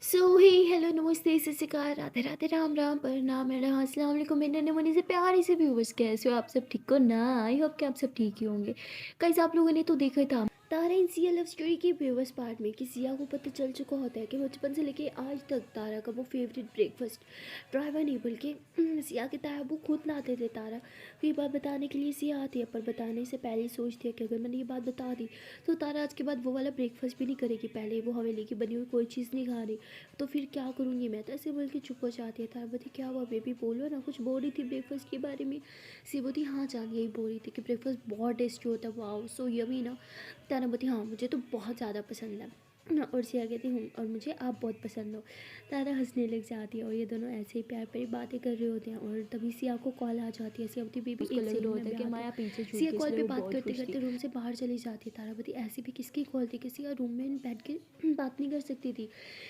सो हे hello नमस्ते सत श्री अकाल राधे राधे राम राम प्रणाम मैडम अस्सलाम वालेकुम मेरे नन्हे मुन्ने से प्यारे से व्यूवर्स कैसे हो आप सब ठीक हो ना। आई होप कि आप सब ठीक ही होंगे। कई आप लोगों ने तो देखा ही था तारा इन सिया लव स्टोरी के व्यूवर्स पार्ट में कि सिया को पता चल चुका होता है कि बचपन से लेके आज तक तारा का वो फेवरेट ब्रेकफास्ट ड्राइवर नहीं बल्कि सिया के ताया वो खुद लाते थे। तारा ये बात बताने के लिए सिया आती है पर बताने से पहले ही सोचती है कि अगर मैंने ये बात बता दी तो तारा आज के बाद वो वाला ब्रेकफास्ट भी नहीं करेगी। पहले वो हवेली की बनी हुई कोई चीज़ नहीं खा रही तो फिर क्या करूँगी मैं। तो ऐसे बोल के चुप हो जाती है। तारावती क्या हुआ बेबी बोलो ना, कुछ बोल रही थी ब्रेकफास्ट के बारे में। सिबोती हाँ जान यही बोल रही थी कि ब्रेकफास्ट बहुत टेस्टी होता है, वाह सो यमी ना। तारावती हाँ मुझे तो बहुत ज़्यादा पसंद है। और सिया कहती हूँ और मुझे आप बहुत पसंद हो। तारा हंसने लग जाती है और ये दोनों ऐसे ही प्यार प्यारी बातें कर रहे होते हैं और तभी सिया को कॉल आ जाती है। सियावती बेबी उसको एक लग रहा सेकंड में होता है मैं कि आती माया हूँ। पीछे छूट सिया गई, कॉल इसलिए पे वो बात बहुत करते खुश थी। करते रूम से बाहर चली जाती है। तारावती ऐसी भी किसकी कॉल थी कि सिया रूम में बैठ के बात नहीं कर सकती थी।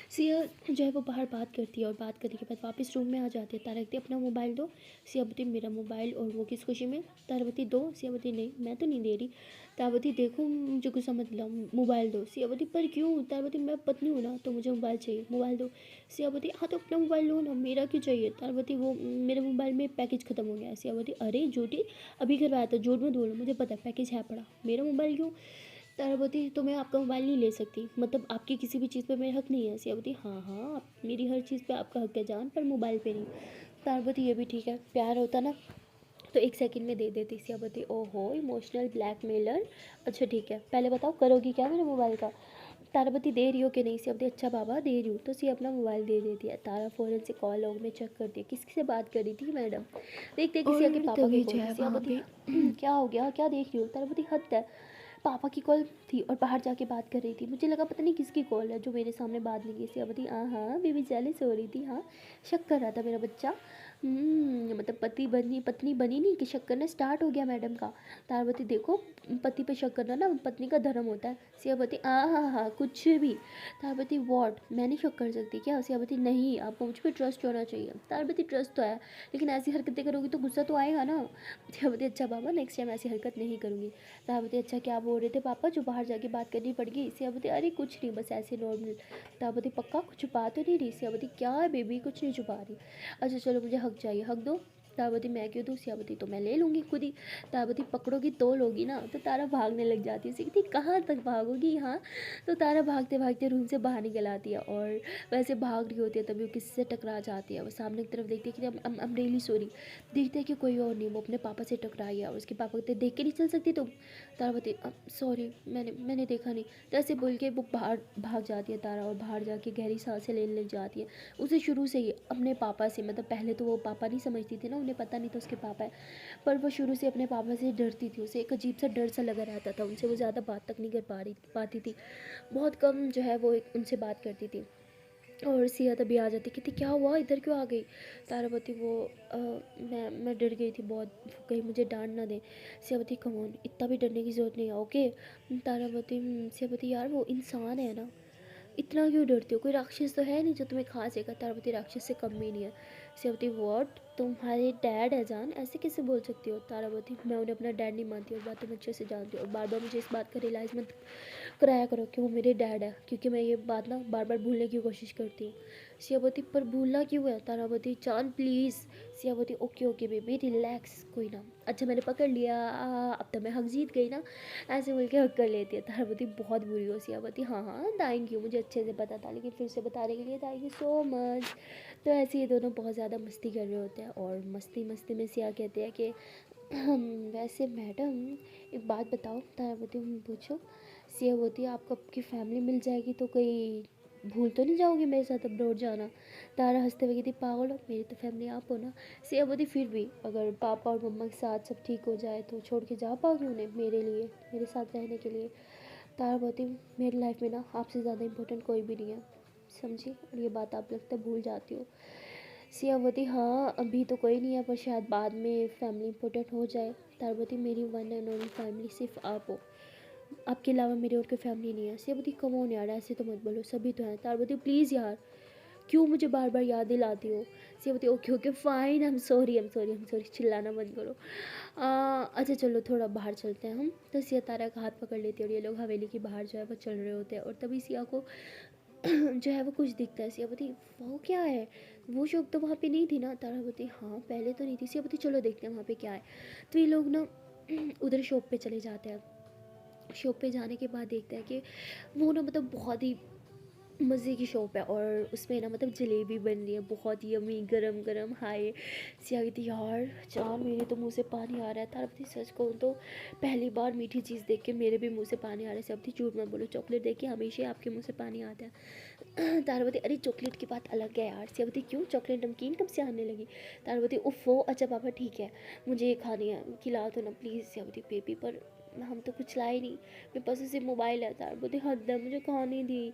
सिया जो है वो बाहर बात करती है और बात करने के बाद वापस रूम में आ जाती है। तारा कहती है अपना मोबाइल दो। सियावती मेरा मोबाइल, और वो किस खुशी में। तारावती दो। सियावती नहीं मैं तो नहीं दे रही। तारावती देखो मुझे गुस्सा मत दिलाओ, मोबाइल दो। सियावती पर क्यों। तारावती मैं पत्नी हूँ ना तो मुझे मोबाइल चाहिए, मोबाइल दो। सियावती हाँ तो अपना मोबाइल लो ना, मेरा क्यों चाहिए। तारावती वो मेरे मोबाइल में पैकेज ख़त्म हो गया है। सियावती अरे झूठी, अभी करवाया था, झूठ मत बोलो, मुझे पता है पैकेज है पड़ा, मेरा मोबाइल क्यों। तारावती तो मैं आपका मोबाइल नहीं ले सकती, मतलब आपकी किसी भी चीज़ पे मेरा हक नहीं है। सियावती हाँ हाँ मेरी हर चीज़ पे आपका हक है जान, पर मोबाइल पे नहीं। तारावती ये भी ठीक है, प्यार होता ना तो एक सेकंड में दे देती। सियावती ओहो इमोशनल ब्लैकमेलर। अच्छा ठीक है पहले बताओ करोगी क्या मेरे मोबाइल का। तारावती दे रही हो कि नहीं। सियावती अच्छा बाबा दे रही हूँ। तो सिया अपना मोबाइल दे देती है। तारा फ़ौरन से कॉल लॉग में चेक करती है किससे से बात कर रही थी मैडम। देखते कि सिया के और पापा के तभी जो कॉल थी। है वहाँ सियावती पे क्या हो गया, क्या देख रही हो। तारावती हद है, पापा की कॉल थी और बाहर जाके बात कर रही थी, मुझे लगा पता नहीं किसकी कॉल है जो मेरे सामने बात नहीं की। सियावती हाँ बेबी जेलस हो रही थी, हाँ शक कर रहा था मेरा बच्चा। मतलब पत्नी बनी नहीं कि शक करना स्टार्ट हो गया मैडम का। तारावती देखो पति पे शक करना ना पत्नी का धर्म होता है। सियावती हाँ हाँ कुछ भी। तारावती वॉट मैं नहीं शक कर सकती क्या। सियावती नहीं आपको मुझ पर ट्रस्ट होना चाहिए। तारावती ट्रस्ट तो है लेकिन ऐसी हरकतें करोगी तो गुस्सा तो आएगा ना। सियावती अच्छा बाबा नेक्स्ट टाइम ऐसी हरकत नहीं करूँगी। तारावती अच्छा क्या बोल रहे थे पापा जो बाहर जाके बात करनी पड़ गई। सियावती अरे कुछ नहीं बस ऐसे नॉर्मल। तारावती पक्का कुछ छुपा तो नहीं रही। सियावती क्या है बेबी कुछ नहीं छुपा रही। अच्छा चलो मुझे हक चाहिए, हक दो। तारावती मैं क्यों दूँ। सियावती तो मैं ले लूँगी खुद ही। तारावती पकड़ोगी तो लोगी ना। तो तारा भागने लग जाती है। सीखती कहाँ तक भागोगी हाँ। तो तारा भागते भागते रूम से बाहर निकल आती है और वैसे भाग रही होती है तभी वो किसी से टकरा जाती है। वो सामने की तरफ देखती है कि I'm रियली सॉरी। देखते हैं कि कोई और नहीं, वो अपने पापा से टकराई है और उसके पापा कहते देख के नहीं चल सकती तुम। तारावती सॉरी मैंने देखा नहीं। तो ऐसे बोल के वो बाहर भाग जाती है तारा और बाहर जाके गहरी सांसें लेने लग जाती है। उसे शुरू से ही अपने पापा से, मतलब पहले तो वो पापा नहीं समझती थी ना, उन्हें पता नहीं था उसके पापा है, पर वो शुरू से अपने पापा से डरती थी। उसे एक अजीब सा डर सा लगा रहता था, उनसे वो ज़्यादा बात तक नहीं कर पाती थी। बहुत कम जो है वो उनसे बात करती थी। और सिया तभी आ जाती, कहती क्या हुआ इधर क्यों आ गई। तारावती वो मैं डर गई थी बहुत, कहीं मुझे डांट ना दे। सियावती कमोन इतना भी डरने की ज़रूरत नहीं है ओके। तारावती सियावती यार वो इंसान है ना, इतना क्यों डरती हो, कोई राक्षस तो है नहीं जो तुम्हें खा जाएगा। तारावती राक्षस से कम भी नहीं है। सेवती वॉट तुम्हारे डैड है जान, ऐसे कैसे बोल सकती हो। तारावती मैं उन्हें अपना डैड नहीं मानती और बात तुम अच्छे से जानती हो और बार बार मुझे इस बात का रियलाइज़ मत कराया करो कि वो मेरे डैड है, क्योंकि मैं ये बात ना बार बार भूलने की कोशिश करती हूँ। सियावती पर भूलना क्यों है। तारावती जान please. Siyawati okay okay baby relax कोई ना। अच्छा मैंने पकड़ लिया, अब तो मैं हक जीत गई ना। ऐसे बोल के हक कर लेती है। तारावती बहुत बुरी हो। सियावती हाँ हाँ थैंक यू, मुझे अच्छे से पता था लेकिन फिर से बताने के लिए थैंक यू सो मच। तो ऐसे ये दोनों बहुत ज़्यादा मस्ती कर रहे होते हैं और मस्ती मस्ती में सिया कहते हैं कि वैसे मैडम एक बात बताओ। तारावती पूछो। सिया होती है आपको आपकी फैमिली मिल जाएगी तो कोई भूल तो नहीं जाओगी मेरे साथ अब्रॉड जाना। तारा हंसते हुए कहती पागल हो, मेरी तो फैमिली आप हो ना। सिया बोती फिर भी अगर पापा और मम्मा के साथ सब ठीक हो जाए तो छोड़ के जा पाओगी उन्हें मेरे लिए, मेरे साथ रहने के लिए। तारा बोती मेरी लाइफ में ना आपसे ज़्यादा इंपॉर्टेंट कोई भी नहीं है, समझी, और ये बात आप लगता है भूल जाती हो। सियावती हाँ अभी तो कोई नहीं है पर शायद बाद में फैमिली इंपॉर्टेंट हो जाए। तारवती मेरी वन एंड ओनली फैमिली सिर्फ आप हो, आपके अलावा मेरी और कोई फैमिली नहीं है। सियावती कम ऑन यार ऐसे तो मत बोलो, सभी तो हैं। तारवती प्लीज़ यार क्यों मुझे बार बार याद दिलाती हो। Siyawati okay okay fine I am sorry I am sorry I am sorry, चिल्लाना बंद करो। अच्छा चलो थोड़ा बाहर चलते हैं हम। तो सिया तारा का हाथ पकड़ लेती है और ये लोग हवेली के बाहर जो है वो चल रहे होते हैं और तभी सिया को जो है वो कुछ दिखता है। सिया बोलती वो क्या है, वो शॉप तो वहाँ पे नहीं थी ना। तारा बोलती हाँ पहले तो नहीं थी। सिया बोलती चलो देखते हैं वहाँ पे क्या है। तो ये लोग ना उधर शॉप पे चले जाते हैं। शॉप पे जाने के बाद देखते हैं कि वो ना मतलब बहुत ही मज़े की शॉप है और उसमें ना मतलब जलेबी बन रही है बहुत ही यम्मी गरम गरम हाय। सिया कहती यार यार मेरे तो मुंह से पानी आ रहा है। तारापति सच कहूँ तो पहली बार मीठी चीज़ देख के मेरे भी मुंह से पानी आ रहा है। सियापति झूठ मत बोलो, चॉकलेट देख के हमेशा ही आपके मुंह से पानी आता है। तारापति अरे चॉकलेट की बात अलग है यार। सियापति क्यों, चॉकलेट नमकीन कब से आने लगी। तारापति उफ़ो अच्छा पापा ठीक है मुझे ये खानी है, खिला दो ना प्लीज़। सियापति बेबी पर हम तो कुछ लाए नहीं, मेरे पास सिर्फ मोबाइल है। तारापति हद है, मुझे खाने दी।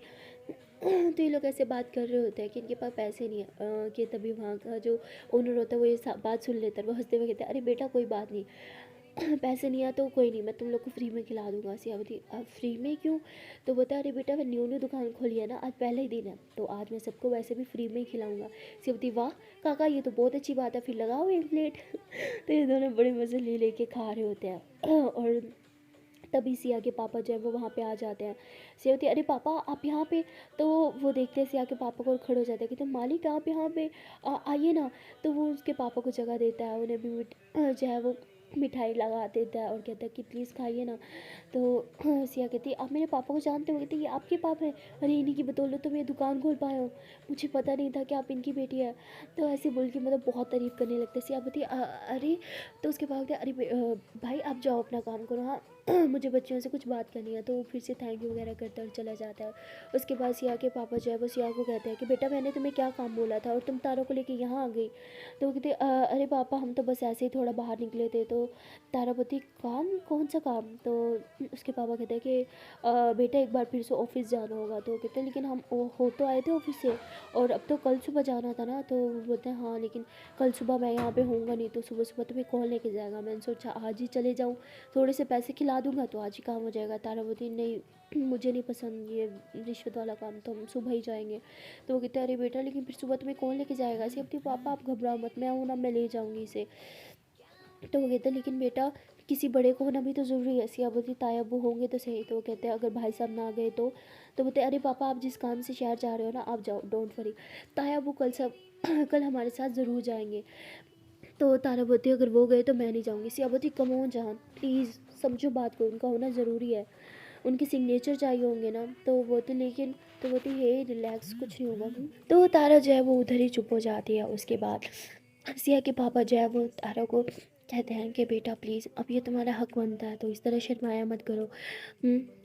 तो ये लोग ऐसे बात कर रहे होते हैं कि इनके पास पैसे नहीं है। कि तभी वहाँ का जो ओनर होता है वो ये बात सुन लेता है। वो हंसते हुए कहते हैं अरे बेटा कोई बात नहीं, पैसे नहीं है तो कोई नहीं, मैं तुम लोग को फ्री में खिला दूंगा। सियावती अब फ्री में क्यों। तो बोलता है अरे बेटा मैं न्यू न्यू दुकान खोली है ना, आज पहला ही दिन है तो आज मैं सबको वैसे भी फ्री में ही खिलाऊंगा। सियावती वाह काका ये तो बहुत अच्छी बात है, फिर लगाओ एक प्लेट। तो ये दोनों बड़े मज़े ले लेके खा रहे होते हैं। और तभी सिया के पापा जो है वो वहाँ पे आ जाते हैं। सिया होती है अरे पापा आप यहाँ पे। तो वो देखते हैं सिया के पापा को और खड़े हो जाते हैं कि तो मालिक आप यहाँ पे आइए ना। तो वो उसके पापा को जगह देता है, उन्हें भी जो है वो मिठाई लगा देता है और कहता है कि प्लीज़ खाइए ना। तो सिया कहती है आप मेरे पापा को जानते हो। कहती है ये आपके पापा हैं। अरे इन्हीं की बदौलत तो मैं दुकान खोल पाया हूँ, मुझे पता नहीं था कि आप इनकी बेटी है। तो ऐसे बोल के मतलब बहुत तारीफ़ करने लगते हैं। सिया बोलती है अरे। तो उसके पापा कहते हैं अरे भाई आप जाओ अपना काम करो हाँ मुझे बच्चों से कुछ बात करनी है। तो वो फिर से थैंक यू वगैरह करता है और चला जाता है। उसके बाद सिया के पापा जो है वो सिया को कहते हैं कि बेटा मैंने तुम्हें क्या काम बोला था और तुम तारा को लेके यहाँ आ गई। तो वो कहते अरे पापा हम तो बस ऐसे ही थोड़ा बाहर निकले थे। तो तारा बोलती काम कौन सा काम। तो उसके पापा कहते हैं कि बेटा एक बार फिर से ऑफिस जाना होगा। तो वो कहते हैं लेकिन हम हो तो आए थे ऑफिस से और अब तो कल सुबह जाना था ना। तो वो बोलते हैं हाँ लेकिन कल सुबह मैं यहाँ पे होऊंगा नहीं, तो सुबह सुबह तुम्हें कौन लेके जाएगा। मैंने सोचा आज ही चले जाऊँ, थोड़े से पैसे खिला दूंगा तो आज ही काम हो जाएगा। तारा बोलती नहीं मुझे नहीं पसंद ये रिश्वत वाला काम, तो हम सुबह ही जाएंगे। तो वो कहते हैं अरे बेटा लेकिन फिर सुबह तुम्हें कौन लेके जाएगा। ऐसे अपनी पापा आप घबराओ मत, मैं हूँ ना, मैं ले जाऊँगी इसे। तो वो कहते हैं लेकिन बेटा किसी बड़े को होना भी तो ज़रूरी है। सिया बोलती ताया वो होंगे तो सही। तो वो कहते हैं अगर भाई साहब ना आ गए तो बोलते हैं अरे पापा आप जिस काम से शहर जा रहे हो ना आप जाओ, डोंट वरी, ताया वो कल सब कल हमारे साथ ज़रूर जाएंगे। तो तारा बोलती अगर वो गए तो मैं नहीं जाऊँगी। सिया बोलती कम ऑन जान प्लीज़ समझो बात को, उनका होना ज़रूरी है, उनके सिग्नेचर चाहिए होंगे ना। तो वो बोलती लेकिन, तो बोलती हे रिलैक्स कुछ नहीं होगा। तो तारा जो है वो उधर ही चुप हो जाती है। उसके बाद सिया के पापा जो है वो तारा को कहते हैं कि बेटा प्लीज़ अब ये तुम्हारा हक बनता है तो इस तरह शर्माया मत करो।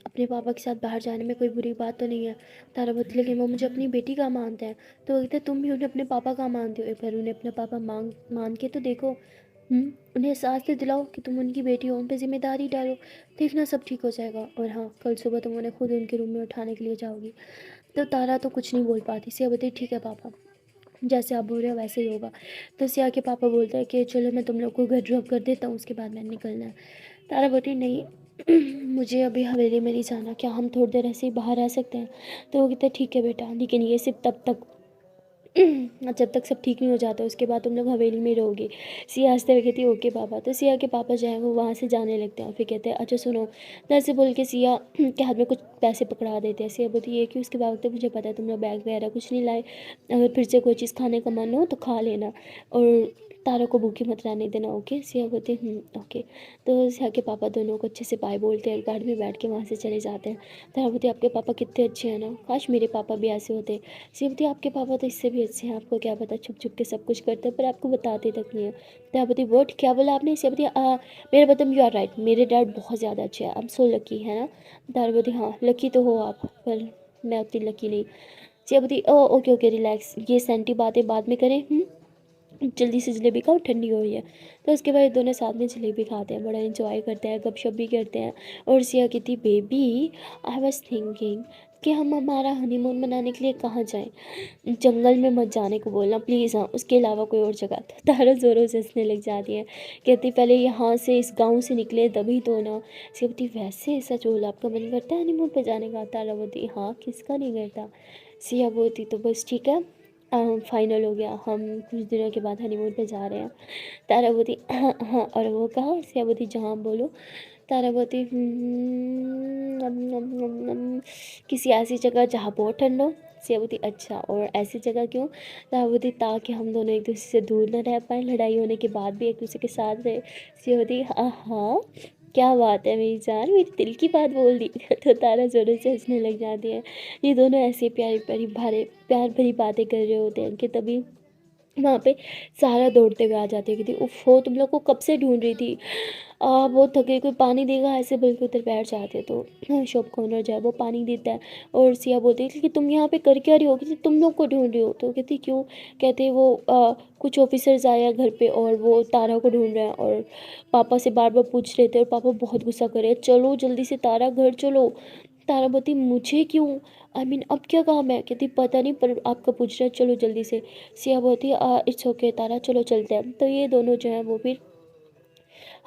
अपने पापा के साथ बाहर जाने में कोई बुरी बात तो नहीं है। तारा बोलती लेकिन वो मुझे अपनी बेटी का मानते हैं। तो वो कहते हैं तुम भी उन्हें अपने पापा का मानते हो, एक बार उन्हें अपना पापा मान के तो देखो। उन्हें एहसास तो दिलाओ कि तुम उनकी बेटी हो, उन पर जिम्मेदारी डालो, देखना सब ठीक हो जाएगा। और हाँ कल सुबह तुम उन्हें खुद उनके रूम में उठाने के लिए जाओगी। तो तारा तो कुछ नहीं बोल पाती। सिया बोलती ठीक है पापा जैसे आप बोल रहे हो वैसे ही होगा। तो सिया के पापा बोलते हैं कि चलो मैं तुम लोग को घर ड्रॉप कर देता हूँ, उसके बाद मैंने निकलना है। तारा बोलती नहीं मुझे अभी हवेली में नहीं जाना, क्या हम थोड़ी देर ऐसे ही बाहर रह सकते हैं। तो वो कहते हैं ठीक है बेटा लेकिन ये सिर्फ तब तक जब तक सब ठीक नहीं हो जाता उसके बाद तुम लोग हवेली में रहोगे। सिया हंसते हुए कहती है ओके पापा। तो सिया के पापा जो है वो वहाँ से जाने लगते हैं। फिर कहते हैं अच्छा सुनो, तो ऐसे बोल के सिया के हाथ में कुछ पैसे पकड़ा देते हैं। सिया बोलती है कि उसके बाद तो मुझे पता है तुम लोग बैग वगैरह कुछ नहीं लाए, अगर फिर से कोई चीज़ खाने का मन हो तो खा लेना और तारा को भूखी मत रहने देना ओके। सिया बोलती ओके। तो सिया के पापा दोनों को अच्छे से बाय बोलते हैं, गाड़ी में बैठ के वहाँ से चले जाते हैं। तारा बोलती आपके पापा कितने अच्छे हैं ना, काश मेरे पापा भी ऐसे होते। सिया बोलती आपके पापा तो इससे भी अच्छे हैं, आपको क्या पता छुप छुप के सब कुछ करते हैं पर आपको बताते तक नहीं है। तारा बोलती वर्ड क्या बोला आपने। सिया बोलती मेरे मतलब यू आर राइट, मेरे डैड बहुत ज़्यादा अच्छे हैं, आई एम सो लकी है ना। तारा बोलती हाँ लकी तो हो आप, पर मैं उतनी लकी नहीं। सिया बोलती ओ ओके ओके रिलैक्स, ये सेंटी बातें बाद में करें। जल्दी से जलेबी खाओ ठंडी हो रही है। तो उसके बाद दोनों साथ में जलेबी खाते हैं, बड़ा इंजॉय करते हैं, गपशप भी करते हैं। और सिया कहती बेबी आई वाज थिंकिंग कि हम हमारा हनीमून मनाने के लिए कहाँ जाएं, जंगल में मत जाने को बोलना प्लीज़, हाँ उसके अलावा कोई और जगह। तो तारा ज़ोरों से हंसने लग जाती है, कहती पहले यहाँ से इस गांव से निकले तभी तो ना। सिया बोलती वैसे सच बोला आपका मन करता है हनीमून पे जाने का। तारा बोलती हाँ किसका नहीं करता। सिया बोलती तो बस ठीक है फाइनल हो गया, हम कुछ दिनों के बाद हनीमून पे जा रहे हैं। तारा बोलती हाँ हाँ और वो कहाँ। सिया बोलती जहाँ बोलो। तारा बोलती किसी ऐसी जगह जहाँ बहुत ठंड हो। सिया बोलती अच्छा, और ऐसी जगह क्यों? तारा बोलती ताकि हम दोनों एक दूसरे से दूर ना रह पाएँ, लड़ाई होने के बाद भी एक दूसरे के साथ रहे। सिया बोलती हाँ हाँ, क्या बात है मेरी जान, मेरी दिल की बात बोल दी। तो तारा ज़ोरों से हंसने लग जाती है। ये दोनों ऐसी प्यारी प्यारी भारे प्यार भरी बातें कर रहे होते हैं कि तभी वहाँ पे सारा दौड़ते हुए आ जाती है, कहती उफ़ तुम लोग को कब से ढूंढ रही थी। बहुत थक गई, कोई पानी देगा? ऐसे बोल के उधर बैठ जाते हैं। तो शॉप का ओनर जो है वो पानी देता है, और सिया बोलती है कि तुम यहाँ पे कर क्या रही हो? कहती तुम लोग को ढूंढ रही हो। तो कहती क्यों? कहते वो कुछ ऑफिसर्स आए हैं घर पे और वो तारा को ढूंढ रहे हैं, और पापा से बार बार पूछ रहे थे, और पापा बहुत गुस्सा कर रहे हैं, चलो जल्दी से तारा घर चलो। तारा बोलती मुझे क्यों? अब क्या काम है? कहती पता नहीं, पर आपका पूछ रहे हैं, चलो जल्दी से। सिया बोलती इट्स ओके तारा, चलो चलते हैं। तो ये दोनों जो हैं वो फिर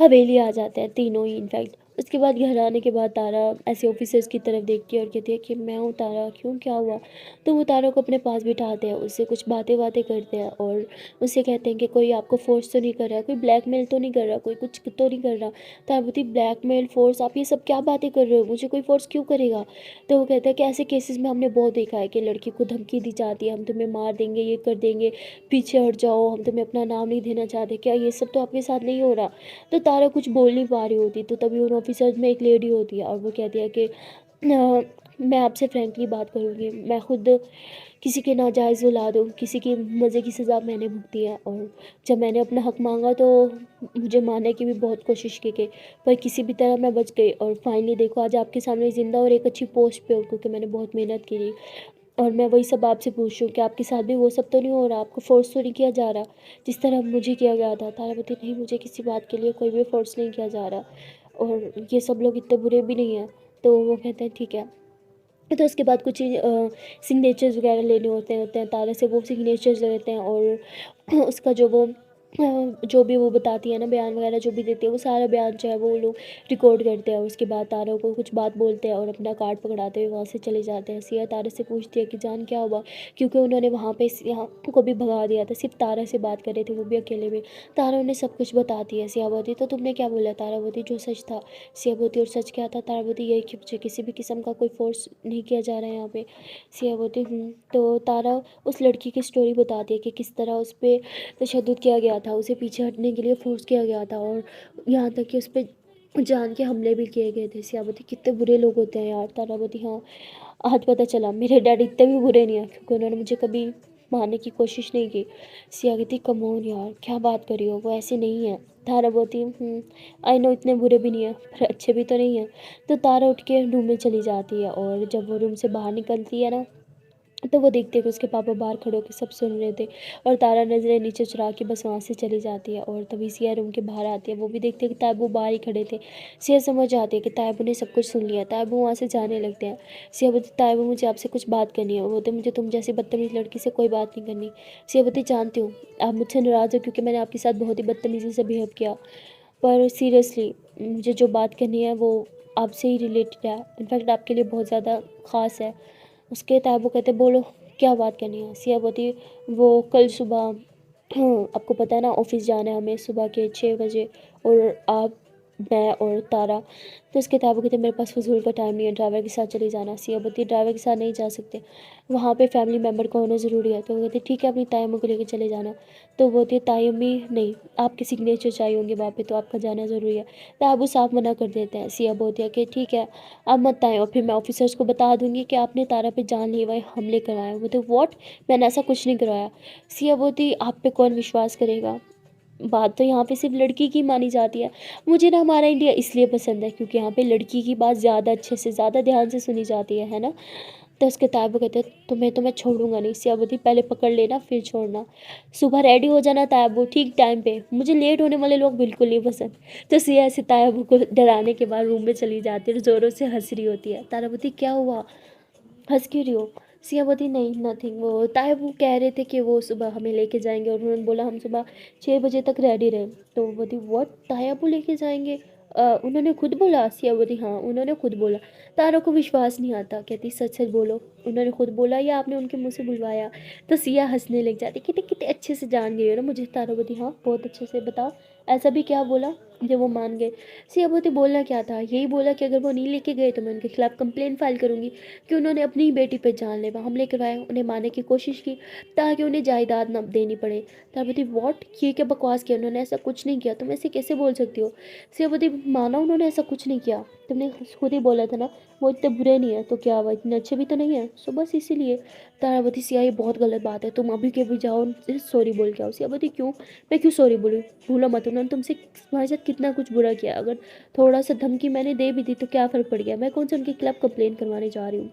हवेली आ जाते हैं, तीनों ही इनफैक्ट। उसके बाद घर आने के बाद तारा ऐसे ऑफिसर्स की तरफ देखती है और कहती है कि मैं हूँ तारा, क्यों क्या हुआ? तो वो तारा को अपने पास बिठाते हैं, उससे कुछ बातें बातें करते हैं, और उससे कहते हैं कि कोई आपको फोर्स तो नहीं कर रहा, कोई ब्लैकमेल तो नहीं कर रहा, कोई कुछ तो नहीं कर रहा। तारा बोलती ब्लैकमेल फोर्स, आप ये सब क्या बातें कर रहे हो? मुझे कोई फोर्स क्यों करेगा? तो वो कहता है कि ऐसे केसेस में हमने बहुत देखा है कि लड़की को धमकी दी जाती है, हम तुम्हें मार देंगे, ये कर देंगे, पीछे हट जाओ, हम तुम्हें अपना नाम नहीं देना चाहते। क्या ये सब तो आपके साथ नहीं हो रहा? तो तारा कुछ बोल नहीं पा रही होती, तो तभी उन ऑफिसर्स में एक लेडी होती है, और वो कहती है कि मैं आपसे फ्रैंकली बात करूँगी, मैं खुद किसी के नाजायज़ औलाद हूँ, किसी की मज़े की सज़ा मैंने भुगती है, और जब मैंने अपना हक मांगा तो मुझे मारने की भी बहुत कोशिश की गई, पर किसी भी तरह मैं बच गई, और फाइनली देखो आज आपके सामने ज़िंदा और एक अच्छी पोस्ट पे हूँ, क्योंकि मैंने बहुत मेहनत की थी। और मैं वही सब आपसे पूछ रही हूँ कि आपके साथ भी वो सब तो नहीं हो रहा, आपको फ़ोर्स तो नहीं किया जा रहा जिस तरह मुझे किया गया था? तारा बोलती नहीं, मुझे किसी बात के लिए कोई भी फ़ोर्स नहीं किया जा रहा, और ये सब लोग इतने बुरे भी नहीं हैं। तो वो कहते हैं ठीक है। तो उसके बाद कुछ सिग्नेचर्स वगैरह लेने होते हैं तारा से, वो सिग्नेचर्स लेते हैं, और उसका जो भी वो बताती है ना, बयान वगैरह जो भी देती है, वो सारा बयान जो है वो लोग रिकॉर्ड करते हैं। और उसके बाद तारा को कुछ बात बोलते हैं और अपना कार्ड पकड़ाते हुए वहाँ से चले जाते हैं। सिया तारा से पूछती है कि जान क्या हुआ, क्योंकि उन्होंने वहाँ पे सिया को भी भगा दिया था, सिर्फ तारा से बात कर रहे थे, वो भी अकेले में। तारा उन्हें सब कुछ बताती है। सिया बोलती तो तुमने क्या बोला? तारा बोलती जो सच था। सिया बोलती और सच क्या था? तारा बोलती यही कि मुझे किसी भी किस्म का कोई फोर्स नहीं किया जा रहा है यहाँ पे। सिया बोलती तो तारा उस लड़की की स्टोरी बताती है कि किस तरह उस पर तशद्दुद किया गया था, उसे पीछे हटने के लिए फोर्स किया गया था, और यहाँ तक कि उस पर जान के हमले भी किए गए थे। सिया बोलती कितने बुरे लोग होते हैं यार। तारा बोलती हाँ, आज पता चला मेरे डैडी इतने भी बुरे नहीं हैं, क्योंकि उन्होंने मुझे कभी मारने की कोशिश नहीं की। सिया कहती कम ऑन यार, क्या बात करी हो, वो ऐसे नहीं है। तारा बोलती आई नो इतने बुरे भी नहीं है, पर अच्छे भी तो नहीं है। तो तारा उठ के रूम में चली जाती है, और जब वो रूम से बाहर निकलती है ना, तो वो देखते हैं कि उसके पापा बाहर खड़े होकर सब सुन रहे थे, और तारा नज़रें नीचे चुरा के बस वहाँ से चली जाती है। और तभी सिया रूम के बाहर आती है, वो भी देखते हैं कि तायबू बाहर ही खड़े थे। सिया समझ जाती है कि तायबू ने सब कुछ सुन लिया। तायबू वहाँ से जाने लगते हैं। सिया बोलती तायबू मुझे आपसे कुछ बात करनी है। वो बोलते मुझे तुम जैसी बदतमीज़ लड़की से कोई बात नहीं करनी। सिया बोलती जानती हूँ आप मुझसे नाराज़ हो, क्योंकि मैंने आपके साथ बहुत ही बदतमीज़ी से बिहेव किया, पर सीरियसली मुझे जो बात करनी है वो आपसे ही रिलेटेड है, इनफैक्ट आपके लिए बहुत ज़्यादा ख़ास है। उसके तायबू कहते बोलो क्या बात करनी है। सिया बोलती वो कल सुबह आपको पता है ना ऑफिस जाना है हमें सुबह के 6 बजे, और आप मैं और तारा। तो उसके ताबू कहते मेरे पास फजूल का टाइम नहीं है, ड्राइवर के साथ चले जाना। सिया बोलती ड्राइवर के साथ नहीं जा सकते, वहाँ पे फैमिली मेम्बर का होना ज़रूरी है। तो वो कहते ठीक है अपनी ताई अम्मी को लेकर चले जाना। तो वो बोलती है ताई अम्मी नहीं, आपके सिग्नेचर चाहिए होंगे वहाँ पे, तो आपका जाना ज़रूरी है। ताबू साफ मना कर देते हैं। सिया बोलती है कि ठीक है आप मत आए, और फिर मैं ऑफिसर्स को बता दूंगी कि आपने तारा पे जानलेवा हमले करवाए। वो तो वॉट, मैंने ऐसा कुछ नहीं करवाया। सिया बोलती आप पे कौन विश्वास करेगा, बात तो यहाँ पे सिर्फ लड़की की मानी जाती है। मुझे ना हमारा इंडिया इसलिए पसंद है क्योंकि यहाँ पे लड़की की बात ज़्यादा अच्छे से ज़्यादा ध्यान से सुनी जाती है ना। तो उसके तायबू कहते हैं तुम्हें तो मैं छोड़ूंगा नहीं। सिया बोलती पहले पकड़ लेना फिर छोड़ना, सुबह रेडी हो जाना तायबू ठीक टाइम पे, मुझे लेट होने वाले लोग बिल्कुल नहीं पसंद। तो सिया ऐसे तायबू को डराने के बाद रूम में चली जाती है और ज़ोरों से हंस रही होती है। तारा बोलती क्या हुआ, हंस क्यों रही हो? सिया बोलती नहीं नथिंग, वो तायबू कह रहे थे कि वो सुबह हमें लेके जाएंगे, और उन्होंने बोला हम सुबह 6 बजे तक रेडी रहे। तो वो बोलती व्हाट, तायबू लेके जाएंगे? उन्होंने खुद बोला? सिया बोलती हाँ उन्होंने खुद बोला। तारा को विश्वास नहीं आता, कहती सच सच बोलो उन्होंने खुद बोला या आपने उनके मुंह से बुलवाया? तो सिया हंसने लग जाती, कहती कितने अच्छे से जान गई हो ना मुझे। तारा बोलती हाँ बहुत अच्छे से, बताओ ऐसा भी क्या बोला जब वो मान गए? सिया बोलती बोलना क्या था? यही बोला कि अगर वो नहीं लेके गए तो मैं उनके खिलाफ़ कंप्लेंट फ़ाइल करूँगी कि उन्होंने अपनी ही बेटी पे जानलेवा हमले करवाए, उन्हें मारने की कोशिश की ताकि उन्हें जायदाद ना देनी पड़े। तारा बोलती व्हाट? ये क्या बकवास किया? उन्होंने ऐसा कुछ नहीं किया, तुम ऐसे कैसे बोल सकती हो? सिया बोलती माना उन्होंने ऐसा कुछ नहीं किया, तुमने खुद ही बोला था ना वो इतने बुरे नहीं है, तो क्या हुआ इतने अच्छे भी तो नहीं है, सो बस इसीलिए। तारावती सिया ये बहुत गलत बात है, तुम अभी के अभी जाओ उनसे सॉरी बोल के आओ। सिया बोलती क्यों? मैं क्यों सॉरी बोलूँ? भूलो मत उन्होंने तुमसे तुम्हारे साथ कितना कुछ बुरा किया, अगर थोड़ा सा धमकी मैंने दे भी दी तो क्या फ़र्क पड़ गया, मैं कौन सा उनके खिलाफ़ कंप्लेन करवाने जा रही हूँ।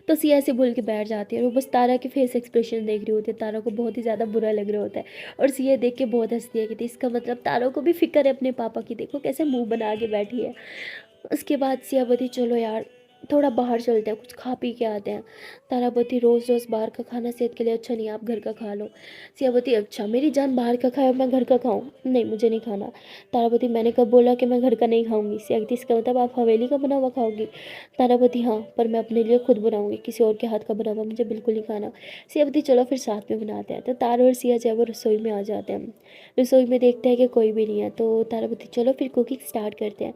तो सिया ऐसे बोल के बैठ जाती है और वो बस तारा के फेस एक्सप्रेशन देख रही होती है, तारा को बहुत ही ज़्यादा बुरा लग रहा होता है और सिया देख के बहुत हंसती है कि इसका मतलब तारा को भी फिक्र है अपने पापा की, देखो कैसे मुंह बना के बैठी है। उसके बाद सिया बोली चलो यार थोड़ा बाहर चलते हैं, कुछ खा पी के आते हैं। तारा बोती रोज़ रोज़ बाहर का खाना सेहत के लिए अच्छा नहीं है, आप घर का खा लो। सिया बोती अच्छा मेरी जान बाहर का खाए और मैं घर का खाऊं? नहीं मुझे नहीं खाना। तारा बोती मैंने कब बोला कि मैं घर का नहीं खाऊंगी? सिया कहती इसका मतलब आप हवेली का बना हुआ खाओगी? तारा बोती हाँ पर मैं अपने लिए खुद बनाऊंगी, किसी और के हाथ का बना हुआ मुझे बिल्कुल नहीं खाना। सिया बोती चलो फिर साथ में बनाते हैं। तो तारा और सिया जो है वो रसोई में आ जाते हैं। रसोई में देखते हैं कि कोई भी नहीं है, तो तारा बोती चलो फिर कुकिंग स्टार्ट करते हैं।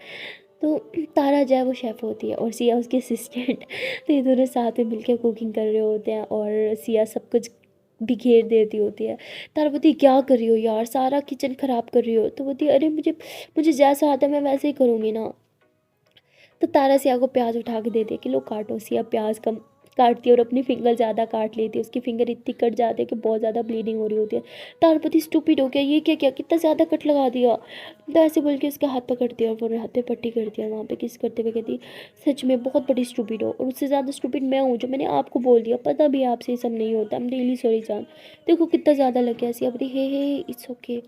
तो तारा जो है वो शेफ़ होती है और सिया उसकी असिस्टेंट। तो ये दोनों साथ में मिलकर कुकिंग कर रहे होते हैं और सिया सब कुछ बिखेर देती होती है। तारा बोलती क्या कर रही हो यार, सारा किचन ख़राब कर रही हो। तो बोलती अरे मुझे मुझे जैसा आता है मैं वैसे ही करूँगी ना। तो तारा सिया को प्याज उठा के देती है कि लो काटो। सिया प्याज कम काटती है और अपनी फिंगर ज़्यादा काट लेती है, उसकी फिंगर इतनी कट जाती है कि बहुत ज़्यादा ब्लीडिंग हो रही होती है। तारपति स्टूपिड हो गया, ये क्या किया, कितना ज़्यादा कट लगा दिया। तो ऐसे बोल के उसका हाथ पकड़ती है और वो हाथ पे पट्टी करती है, वहाँ पे किस करते हुए कहती सच में बहुत बड़ी स्टूपिड हो और उससे ज़्यादा स्टूपिड मैं हूँ जो मैंने आपको बोल दिया, पता भी आपसे ये सब नहीं होता, आई एम रियली सॉरी जान। देखो कितना ज़्यादा लग गया। सिया बोली हे इट्स ओके,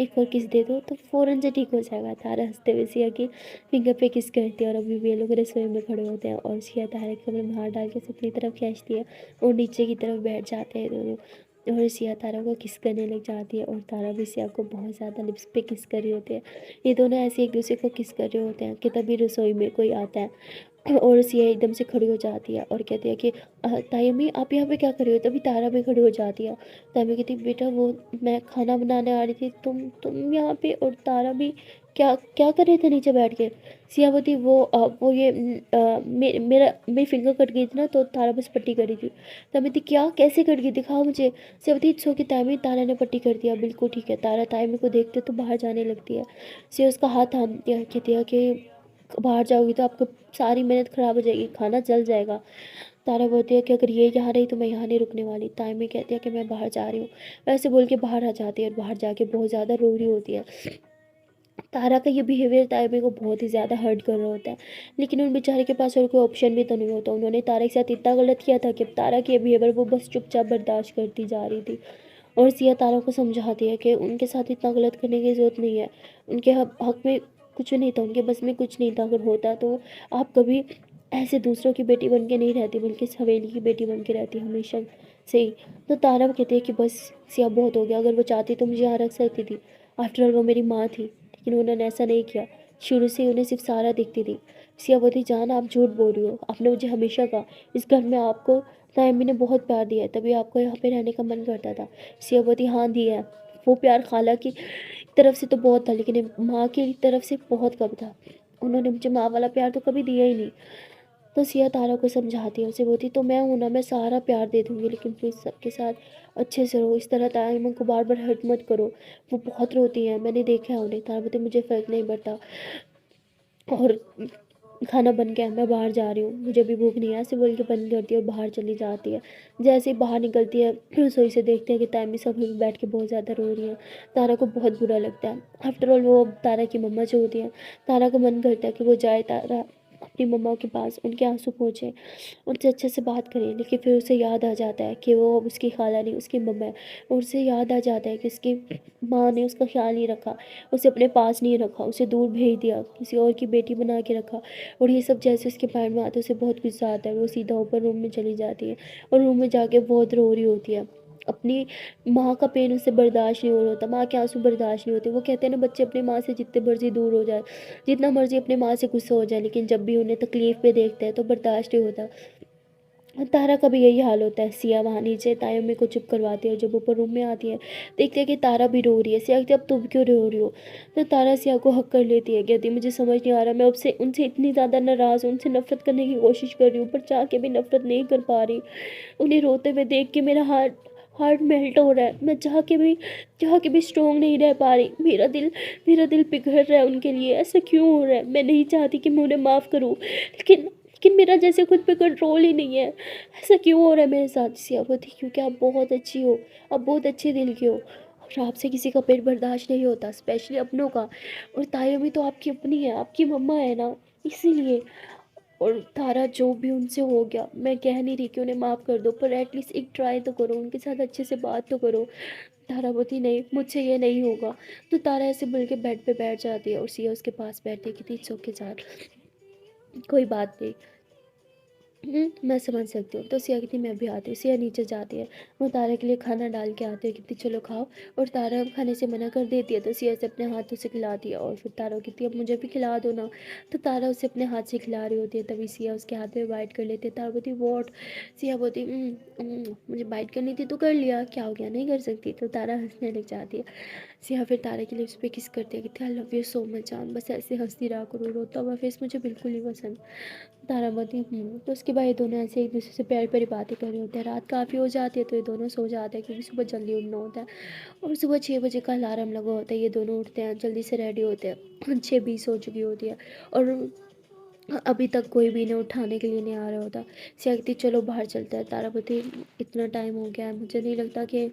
एक और किस दे दो तो फ़ौरन से ठीक हो जाएगा। तारा हंसते हुए सिया की फिंगर पे किस करती है और अभी भी ये लोग रसोई में खड़े होते हैं और सिया तारा के कमरे में हाथ डाल के अपनी तरफ खींचती है और नीचे की तरफ बैठ जाते हैं दोनों और सिया तारा को किस करने लग जाती है और तारा भी सिया को बहुत ज़्यादा लिप्स पे किस कर रहे होते हैं। ये दोनों ऐसे एक दूसरे को किस कर रहे होते हैं कि तभी रसोई में कोई आता है और सिया एकदम से खड़ी हो जाती है और कहती है कि ताई अम्मी आप यहाँ पे क्या कर रही हो? तभी तारा भी खड़ी हो जाती है। ताई अम्मी कहती बेटा वो मैं खाना बनाने आ रही थी, तुम यहाँ पे और तारा भी क्या क्या कर रहे थे नीचे बैठ के? सिया बोती वो ये मेरी फिंगर कट गई थी ना तो तारा बस पट्टी करी थी। ताई अम्मी क्या कैसे कट गई दिखाओ मुझे। सिया बोती इट्स ओके ताई अम्मी, तारा ने पट्टी कर दिया, बिल्कुल ठीक है। तारा ताई अम्मी को देखते तो बाहर जाने लगती है। सिया उसका हाथ थामती है, कहती है कि बाहर जाओगी तो आपको सारी मेहनत ख़राब हो जाएगी, खाना जल जाएगा। तारा बोलती है कि अगर ये यहाँ रही तो मैं यहाँ नहीं रुकने वाली। ताइमी कहती है कि मैं बाहर जा रही हूँ। वैसे बोल के बाहर आ जाती है और बाहर जाके बहुत ज़्यादा रो रही होती है। तारा का ये बिहेवियर ताइमी को बहुत ही ज़्यादा हर्ट कर रहा होता है, लेकिन उन बेचारे के पास और कोई ऑप्शन भी तो नहीं होता। उन्होंने तारा के साथ इतना गलत किया था कि अब तारा की ये बिहेवियर वो बस चुपचाप बर्दाश्त करती जा रही थी और सिया तारा को समझाती है कि उनके साथ इतना गलत करने की ज़रूरत नहीं है, उनके हक में कुछ नहीं था, उनके बस में कुछ नहीं था। अगर होता तो आप कभी ऐसे दूसरों की बेटी बन के नहीं रहती, बल्कि इस हवेली की बेटी बन के रहती हमेशा से ही। तो तारा कहती है कि बस सिया बहुत हो गया, अगर वो चाहती तो मुझे यहाँ रख सकती थी, आफ्टर ऑल वो मेरी माँ थी, लेकिन उन्होंने ऐसा नहीं किया। शुरू से ही उन्हें सिर्फ सारा दिखती थी। सिया बोती जान आप झूठ बोल रही हो, आपने मुझे हमेशा कहा इस घर में आपको तायम्मी ने बहुत प्यार दिया है, तभी आपको यहाँ पे रहने का मन करता था। सिया बोती हाँ दिया है, वो प्यार खाला की तरफ से तो बहुत था लेकिन माँ की तरफ से बहुत कम था। उन्होंने मुझे माँ वाला प्यार तो कभी दिया ही नहीं। तो सिया तारा को समझाती है, उसे बोलती तो मैं हूँ ना, मैं सारा प्यार दे दूँगी, लेकिन प्लीज़ सबके साथ अच्छे से रहो, इस तरह तायम्मा को बार बार हर्ट मत करो, वो बहुत रोती हैं, मैंने देखा है उन्हें। तारा बोलती मुझे फ़र्क नहीं पड़ता और खाना बन गया, मैं बाहर जा रही हूँ, मुझे भी भूख नहीं है। ऐसे बोल के बंद करती है और बाहर चली जाती है। जैसे ही बाहर निकलती है रसोई से देखते हैं कि तायम्मी सब लोग बैठ के बहुत ज़्यादा रो रही है। तारा को बहुत बुरा लगता है। आफ्टर ऑल वो तारा की मम्मा जो होती हैं, तारा को मन करता है कि वो जाए तारा अपनी मम्मा के पास, उनके आंसू पोंछे, उनसे अच्छे से बात करे, लेकिन फिर उसे याद आ जाता है कि वो अब उसकी खाला नहीं उसकी मम्मा है और उसे याद आ जाता है कि उसकी माँ ने उसका ख्याल नहीं रखा, उसे अपने पास नहीं रखा, उसे दूर भेज दिया, किसी और की बेटी बना के रखा। और ये सब जैसे उसके माइंड में आता है उसे बहुत गुस्सा आता है। वो सीधा ऊपर रूम में चली जाती है और रूम में जाके बहुत रो रही होती है। अपनी माँ का पेन उसे बर्दाश्त नहीं हो रहा होता, माँ के आंसू बर्दाश्त नहीं होते। वो कहते हैं ना बच्चे अपनी माँ से जितने मर्जी दूर हो जाए, जितना मर्जी अपनी माँ से गुस्सा हो जाए, लेकिन जब भी उन्हें तकलीफ़ में देखते हैं तो बर्दाश्त नहीं होता। तारा का भी यही हाल होता है। सिया वहाँ नीचे तायम्मी को चुप करवाती है और जब ऊपर रूम में आती है देखते हैं कि तारा भी रो रही है। सिया कहती है अब तुम क्यों रो रही हो? तो तारा सिया को हक कर लेती है, कहती है मुझे समझ नहीं आ रहा, मैं उससे उनसे इतनी ज़्यादा नाराज़ हूँ, उनसे नफरत करने की कोशिश कर रही हूँ पर चाह के भी नफरत नहीं कर पा रही। उन्हें रोते हुए देख के मेरा हार्ट हार्ट मेल्ट हो रहा है। मैं चाह के भी स्ट्रोंग नहीं रह पा रही। मेरा दिल पिघल रहा है उनके लिए। ऐसा क्यों हो रहा है? मैं नहीं चाहती कि मैं उन्हें माफ़ करूं, लेकिन मेरा जैसे खुद पे कंट्रोल ही नहीं है। ऐसा क्यों हो रहा है मेरे साथ? सियावती, क्योंकि आप बहुत अच्छी हो, आप बहुत अच्छे दिल की हो और आपसे किसी का पेट बर्दाश्त नहीं होता, स्पेशली अपनों का। और तायमी तो आपकी अपनी है, आपकी मम्मा है ना, इसीलिए। और तारा, जो भी उनसे हो गया, मैं कह नहीं रही कि उन्हें माफ़ कर दो, पर एटलीस्ट एक ट्राई तो करो, उनके साथ अच्छे से बात तो करो। तारा बोलती नहीं, मुझसे ये नहीं होगा। तो तारा ऐसे बोल के बेड पे बैठ जाती है और सिया उसके पास बैठने की थी। इट्स ओके जान, कोई बात नहीं। मैं समझ सकती हूँ। तो सिया कहती मैं भी आती हूँ। सिया नीचे जाती है, वो तारा के लिए खाना डाल के आती है, कहती चलो खाओ। और तारा खाने से मना कर देती है तो सिया उसे अपने हाथों से खिलाती है और फिर तारा कहती है अब मुझे भी खिला दो ना। तो तारा उसे अपने हाथ से खिला रही होती है, तभी सिया उसके हाथ में बाइट कर लेती है। तारा बोलती वॉट? सिया बोलती मुझे बाइट करनी थी तो कर लिया, क्या हो गया, नहीं कर सकती? तो तारा हंसने लग जाती है। सिया फिर तारा के लिप्स पे किस करती है, कहती I love you so much जान, बस ऐसे हंसती रहा करो, रोता हुआ फेस मुझे बिल्कुल नहीं पसंद। तारामती तो उसके बाद ये दोनों ऐसे एक दूसरे से प्यारी प्यारी बातें कर रहे होते हैं। रात काफ़ी हो जाती है तो ये दोनों सो जाते हैं क्योंकि सुबह जल्दी उठना होता है। और सुबह 6 बजे का अलार्म लगा होता है। ये दोनों उठते हैं, जल्दी से रेडी होते हैं। 6:20 हो चुकी होती है और अभी तक कोई भी इन्हें उठाने के लिए नहीं आ रहा होता। सिया कहती चलो बाहर चलते हैं। तारापति, इतना टाइम हो गया है, मुझे नहीं लगता कि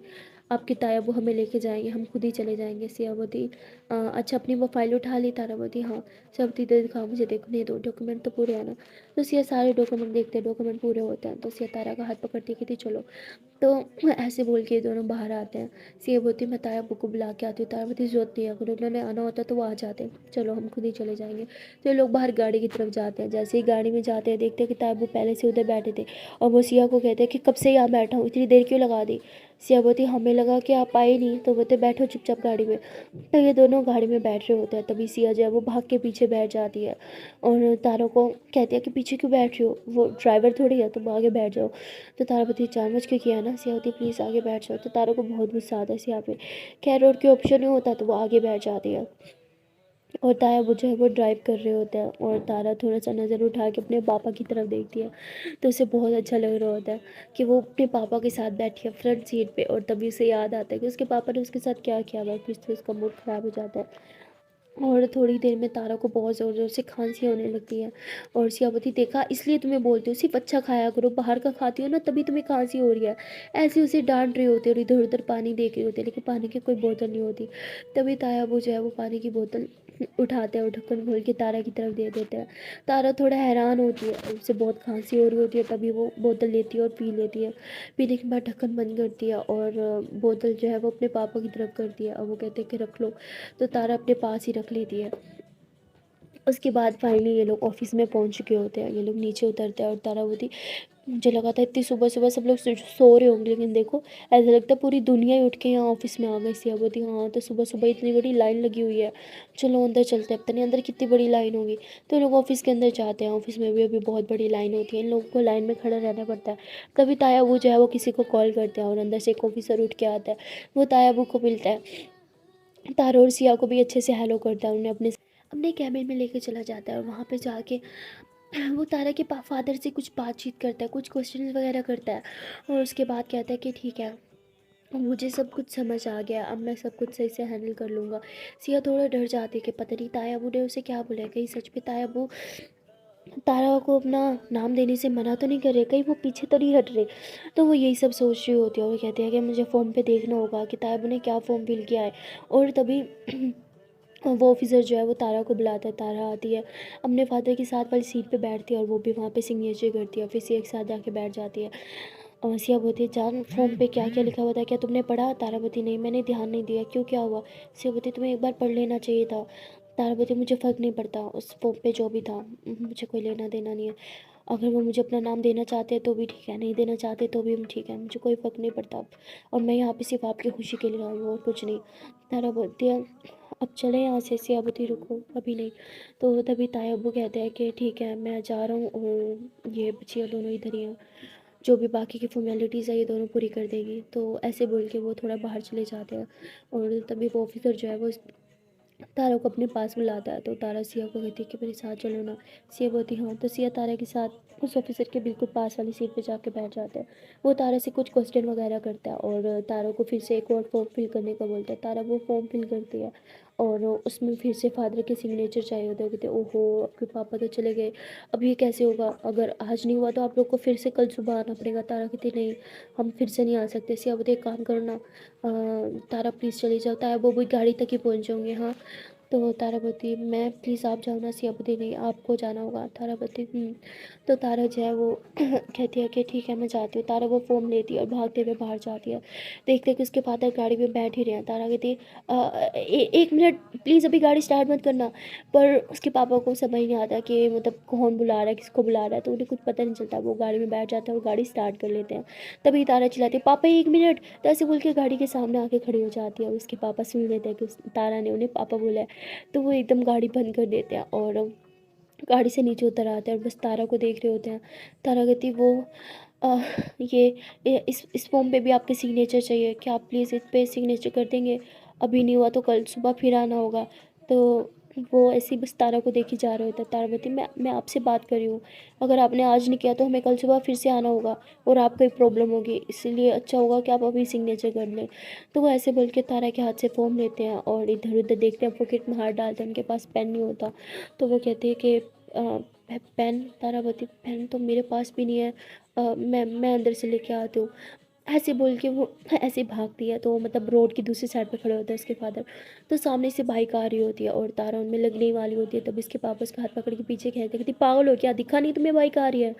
आपके तायाबू हमें लेके जाएंगे, हम खुद ही चले जाएंगे। सियावती, अच्छा अपनी वो फाइल उठा ली? तारावती हाँ। सियावती दे दिखाओ मुझे, देखो नहीं दो डॉक्यूमेंट तो पूरे हैं ना? तो सिया सारे डॉक्यूमेंट देखते हैं, डॉक्यूमेंट पूरे होते हैं तो सिया तारा का हाथ पकड़ती है, कहती चलो। तो ऐसे बोल के ये दोनों बाहर आते हैं। सिया बोलती मैं तायाबू को बुला के आती हूँ। तारावती जरूरत नहीं है, अगर उन्होंने आना होता तो वो आ जाते, चलो हम खुद ही चले जाएंगे। तो ये लोग बाहर गाड़ी की तरफ जाते हैं। जैसे ही गाड़ी में जाते हैं देखते हैं कि तायाबू पहले से उधर बैठे थे और वो सिया को कहते हैं कि कब से यहाँ बैठा हूँ, इतनी देर क्यों लगा दी? सिया बोलती हमें लगा कि आप आए नहीं, तो बोलते बैठो चुपचाप गाड़ी में। तो ये दोनों गाड़ी में बैठ रहे होते हैं, तभी सिया जो है वो भाग के पीछे बैठ जाती है और तारों को कहती है कि पीछे क्यों बैठ रही हो, वो ड्राइवर थोड़ी है, तुम आगे बैठ जाओ। तो तारा बोलती जानबूझ के किया ना। सिया होती प्लीज़ आगे बैठ जाओ। तो तारों को बहुत गुस्सा आता है सिया पे। खैर और कोई ऑप्शन नहीं होता तो वो आगे बैठ जाती है और ताया वो जो है वो ड्राइव कर रहे होते हैं और तारा थोड़ा सा नज़र उठा के अपने पापा की तरफ देखती है तो उसे बहुत अच्छा लग रहा होता है कि वो अपने पापा के साथ बैठी है फ्रंट सीट पे। और तभी उसे याद आता है कि उसके पापा ने उसके साथ क्या किया हुआ, फिर से उसका मूड ख़राब हो जाता है। और थोड़ी देर में तारा को बहुत ज़ोर ज़ोर से खांसी होने लगती है और सियावती देखा इसलिए तुम्हें बोलती हूँ सिर्फ अच्छा खाया करो, बाहर का खाती हो ना तभी तुम्हें खांसी हो रही है। ऐसे उसे डांट रही होती है और इधर उधर पानी देख रही होती है लेकिन पानी की कोई बोतल नहीं होती। तभी ताया वो जो है वो पानी की बोतल उठाते हैं और ढक्कन खोल के तारा की तरफ दे देते हैं। तारा थोड़ा हैरान होती है, उसे बहुत खांसी हो रही होती है, तभी वो बोतल लेती है और पी लेती है। पीने के बाद ढक्कन बंद करती है और बोतल जो है वो अपने पापा की तरफ करती है और वो कहते हैं कि रख लो। तो तारा अपने पास ही रख लेती है। उसके बाद फाइनली ये लोग ऑफिस में पहुंच चुके होते हैं। ये लोग नीचे उतरते हैं और तारावती, मुझे लगा था इतनी सुबह सुबह सब लोग सो रहे होंगे लेकिन देखो ऐसा लगता है पूरी दुनिया ही उठ के यहाँ ऑफिस में आ गई। सियावती हाँ, तो सुबह सुबह इतनी बड़ी लाइन लगी हुई है, चलो अंदर चलते हैं, पता नहीं अंदर कितनी बड़ी लाइन होगी। तो लोग ऑफिस के अंदर जाते हैं। ऑफिस में भी अभी बहुत बड़ी लाइन होती है, इन लोगों को लाइन में खड़ा रहना पड़ता है। तभी तायाबू जो है वो किसी को कॉल करते हैं और अंदर से एक ऑफिसर उठ के आता है, वो तायाबू को मिलता है। तारा और सिया को भी अच्छे से हेलो करता है, उन्हें अपने अपने कैबिन में लेके चला जाता है और वहाँ पे जाके वो तारा के फादर से कुछ बातचीत करता है, कुछ क्वेश्चन वगैरह करता है और उसके बाद कहता है कि ठीक है मुझे सब कुछ समझ आ गया, अब मैं सब कुछ सही से हैंडल कर लूँगा। सिया थोड़ा डर जाती है कि पता नहीं तायाबू ने उसे क्या बोला है, कहीं सच में तायाबू तारा को अपना नाम देने से मना तो नहीं कर रहे, कहीं वो पीछे तो नहीं हट रहे। तो वो यही सब सोच रही होती है और वो कहती है कि मुझे फ़ोन पे देखना होगा कि तायाबू ने क्या फॉर्म फिल किया है। और तभी वो ऑफिसर जो है वो तारा को बुलाता है। तारा आती है, अपने फादर के साथ वाली सीट पे बैठती है और वो भी वहाँ पे सिग्नेचर करती है, फिर से एक साथ जाके बैठ जाती है। और सिया बोलती है जान फॉर्म पे क्या क्या लिखा हुआ था, क्या तुमने पढ़ा? तारावती नहीं, मैंने ध्यान नहीं दिया, क्यों क्या हुआ? सिया बोलती तुम्हें एक बार पढ़ लेना चाहिए था। तारावती मुझे फ़र्क नहीं पड़ता उस फॉर्म पे जो भी था, मुझे कोई लेना देना नहीं है। अगर वो मुझे अपना नाम देना चाहते हैं तो भी ठीक है, नहीं देना चाहते तो भी ठीक है, मुझे कोई फ़र्क नहीं पड़ता अब। और मैं यहाँ पे सिर्फ आपकी खुशी के लिए आई हूँ और कुछ नहीं। तारा बोलती है अब चले यहाँ से। सियाबती रुको अभी नहीं। तो तभी तायाबू कहते हैं कि ठीक है मैं जा रहा हूँ और ये बच्चियाँ दोनों इधर ही हैं, जो भी बाकी की फॉर्मेलिटीज़ है ये दोनों पूरी कर देगी। तो ऐसे बोल के वो थोड़ा बाहर चले जाते हैं और तभी वो ऑफिसर जो है वो तारा को अपने पास बुलाता है। तो तारा सिया को कहती है कि मेरे साथ चलो ना। सिया बोलती हाँ। तो सिया तारा के साथ उस ऑफिसर के बिल्कुल पास वाली सीट पे जाके बैठ जाता है। वो तारा से कुछ क्वेश्चन वगैरह करता है और तारा को फिर से एक और फॉर्म फिल करने को बोलता है। तारा वो फॉर्म फिल करती है और उसमें फिर से फादर के सिग्नेचर चाहिए होते हैं। कहते ओहो आपके पापा तो चले गए, अब ये कैसे होगा, अगर आज नहीं हुआ तो आप लोग को फिर से कल सुबह आना पड़ेगा। तारा कहती नहीं, हम फिर से नहीं आ सकते। सिया बोलते एक काम करो ना, तारा प्लीज़ चली जाओ। तारा वो गाड़ी तक ही पहुँच जाऊँगी। हाँ। तो तारापति मैं प्लीज़ आप जाओ ना। सियापति नहीं आपको जाना होगा। तारापति तो तारा जो है वो कहती है कि ठीक है मैं जाती हूँ। तारा वो फ़ोन लेती है और भागते हुए बाहर जाती है। देखते कि उसके फादर गाड़ी में बैठ ही रहे हैं। तारा कहती है एक मिनट प्लीज़ अभी गाड़ी स्टार्ट मत करना। पर उसके पापा को समझ नहीं आता कि मतलब कौन बुला रहा है किसको बुला रहा है, तो उन्हें कुछ पता नहीं चलता। वो गाड़ी में बैठ जाते हैं और गाड़ी स्टार्ट कर लेते हैं। तभी तारा चिल्लाती है पापा एक मिनट। तो ऐसे बोल के गाड़ी के सामने आके खड़ी हो जाती है और उसके पापा सुन लेते हैं कि तारा ने उन्हें पापा बोला है। तो वो एकदम गाड़ी बंद कर देते हैं और गाड़ी से नीचे उतर आते हैं और बस तारा को देख रहे होते हैं। तारा कहती वो अ, ये इस फॉर्म पे भी आपके सिग्नेचर चाहिए, क्या आप प्लीज़ इस पे सिग्नेचर कर देंगे, अभी नहीं हुआ तो कल सुबह फिर आना होगा। तो वो ऐसे ही बस तारा को देखे जा रहे होते हैं। तारा बोलती मैं आपसे बात कर रही हूँ, अगर आपने आज नहीं किया तो हमें कल सुबह फिर से आना होगा और आपको एक प्रॉब्लम होगी, इसलिए अच्छा होगा कि आप अभी सिग्नेचर कर लें। तो वो ऐसे बोल के तारा के हाथ से फॉर्म लेते हैं और इधर उधर देखते हैं, पॉकेट में हाथ डालते हैं, उनके पास पेन नहीं होता। तो वो कहते हैं कि पेन। तारा बोलती पेन तो मेरे पास भी नहीं है, मैं अंदर से लेके आती हूँ। ऐसे बोल के वो ऐसे भागती है। तो मतलब रोड की दूसरी साइड पे खड़े होते हैं उसके फादर। तो सामने से बाइक आ रही होती है और तारा उनमें लगने ही वाली होती है। तब इसके पापा उसका हाथ पकड़ के पीछे खींचते, कहती पागल हो क्या, दिखा नहीं तुम्हें बाइक आ रही है।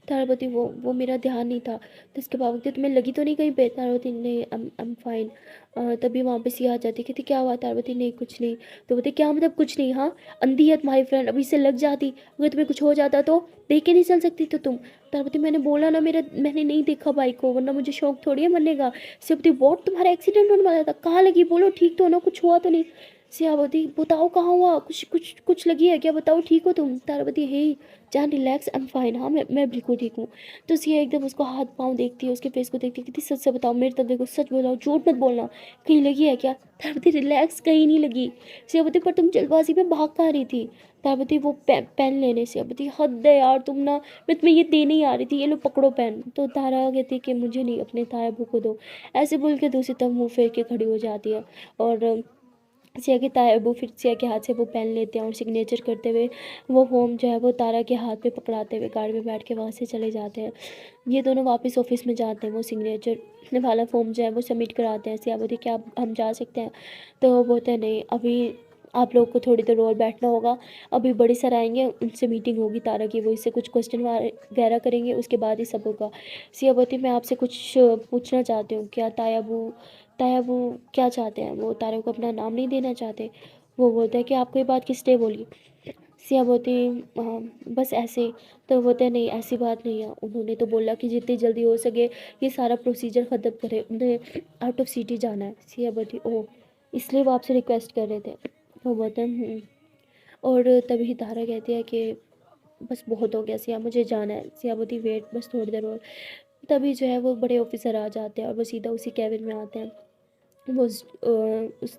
तारावती वो मेरा ध्यान नहीं था। तो इसके पापा कहते तुम्हें लगी तो नहीं कहीं पे। तारावती नहीं आई एम फाइन। तभी वहाँ पे सिया आ जाती, कहती क्या हुआ। तारावती नहीं कुछ नहीं। तो बोलते क्या मतलब कुछ नहीं, हाँ अंधी है तुम्हारी फ्रेंड, अभी से लग जाती, अगर तुम्हें कुछ हो जाता तो देख के नहीं चल सकती तो तुम। तारावती मैंने बोला ना मेरा मैंने नहीं देखा बाइक को, वरना मुझे शौक थोड़ी है मरने का। सियावती वॉट तुम्हारा एक्सीडेंट होने वाला था, कहाँ लगी बोलो, ठीक तो हो ना, कुछ हुआ तो नहीं। सियावती बताओ कहाँ हुआ, कुछ कुछ कुछ लगी है क्या, बताओ ठीक हो तुम। तारावती हे जान रिलैक्स आई एम फाइन, हाँ मैं बिल्कुल ठीक हूँ। तो सिया एकदम उसको हाथ पाँव देखती है, उसके फेस को देखती है, कहती सच से बताओ मेरे तरफ देखो, सच बताओ झूठ मत बोलना, कहीं लगी है क्या। तारावती रिलैक्स, कहीं नहीं लगी। सियावती पर तुम जल्दबाजी में भाग कहाँ रही थी। तारावती वो पेन लेने से। सियावती हद है यार तुम ना, मैं तुम्हें ये देने ही आ रही थी, ये लो पकड़ो पेन। तो तारा कहती है कि मुझे नहीं, अपने तायाबू को दो। ऐसे बोल के दूसरी तरफ मुँह फेर के खड़ी हो जाती है और सिया के तायाबू फिर सिया के हाथ से वो पेन लेते हैं और सिग्नेचर करते हुए वो फॉर्म जो है वो तारा के हाथ पे पकड़ाते हुए गाड़ी में बैठ के वहाँ से चले जाते हैं। ये दोनों वापस ऑफिस में जाते हैं, वो सिग्नेचर वाला फॉर्म जो है वो सबमिट कराते हैं। सिया बोलती क्या हम जा सकते हैं। तो वो बोलते हैं नहीं, अभी आप लोगों को थोड़ी देर और बैठना होगा, अभी बड़े सर आएंगे उनसे मीटिंग होगी तारा की, वो इससे कुछ क्वेश्चन वगैरह करेंगे, उसके बाद ही सब होगा। सिया बोलती मैं आपसे कुछ पूछना चाहती हूँ, क्या तायाबू क्या चाहते हैं, वो तारा को अपना नाम नहीं देना चाहते। वो बोलता है कि आपको ये बात किसने बोली। सिया बोलती बस ऐसे ही। तो बोलते हैं नहीं ऐसी बात नहीं है, उन्होंने तो बोला कि जितनी जल्दी हो सके ये सारा प्रोसीजर ख़त्म करें, उन्हें आउट ऑफ सिटी जाना है। सिया बोलती ओह इसलिए वो आपसे रिक्वेस्ट कर रहे थे। तो बोलते हैं और तभी तारा कहती है कि बस बहुत हो गया सिया, मुझे जाना है। सिया बोलती वेट बस थोड़ी देर और। तभी जो है वो बड़े ऑफिसर आ जाते हैं और वो सीधा उसी कैबिन में आते हैं। वो उस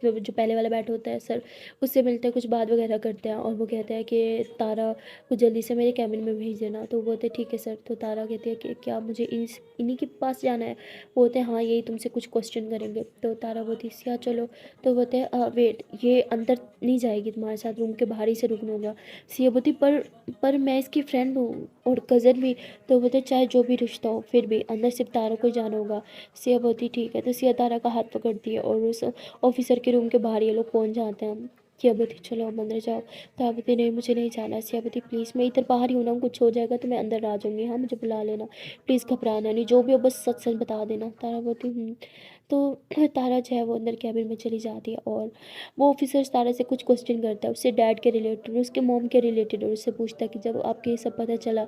जो पहले वाला बैठा होता है सर, उससे मिलते हैं, कुछ बात वगैरह करते हैं और वो कहता है कि तारा को जल्दी से मेरे कैबिन में भेज देना। तो वो बोलते हैं ठीक है सर। तो तारा कहती है कि क्या मुझे इन्हीं के पास जाना है। वो बोलते हैं हाँ यही तुमसे कुछ क्वेश्चन करेंगे। तो तारा बोलती है सिया चलो। तो बोलते हैं वेट ये अंदर नहीं जाएगी तुम्हारे साथ, रूम के बाहर ही से रुकना होगा। सिया बोलती पर मैं इसकी फ्रेंड हूँ और कज़न भी। तो बोलते चाहे जो भी रिश्ता हो फिर भी अंदर सिर्फ तारा को ही जाना होगा। सिया बोलती ठीक है। तो सिया तारा का हाथ पकड़ती है और उस ऑफिसर के रूम के बाहर ये लोग पहुंच जाते हैं। सिया बोलती चलो हम अंदर जाओ। तारा बोलती नहीं मुझे नहीं जाना। सिया बोलती प्लीज़ मैं इधर बाहर ही हूँ ना, कुछ हो जाएगा तो मैं अंदर आ जाऊँगी, हाँ मुझे बुला लेना, प्लीज़ घबराना नहीं, जो भी हो बस सच सच बता देना। तारा बोलती तो तारा जो है वो अंदर कैबिन में चली जाती है और वो ऑफिसर तारा से कुछ क्वेश्चन करता है, उससे डैड के रिलेटेड, उसके मॉम के रिलेटेड, और उससे पूछता है कि जब आपको ये सब पता चला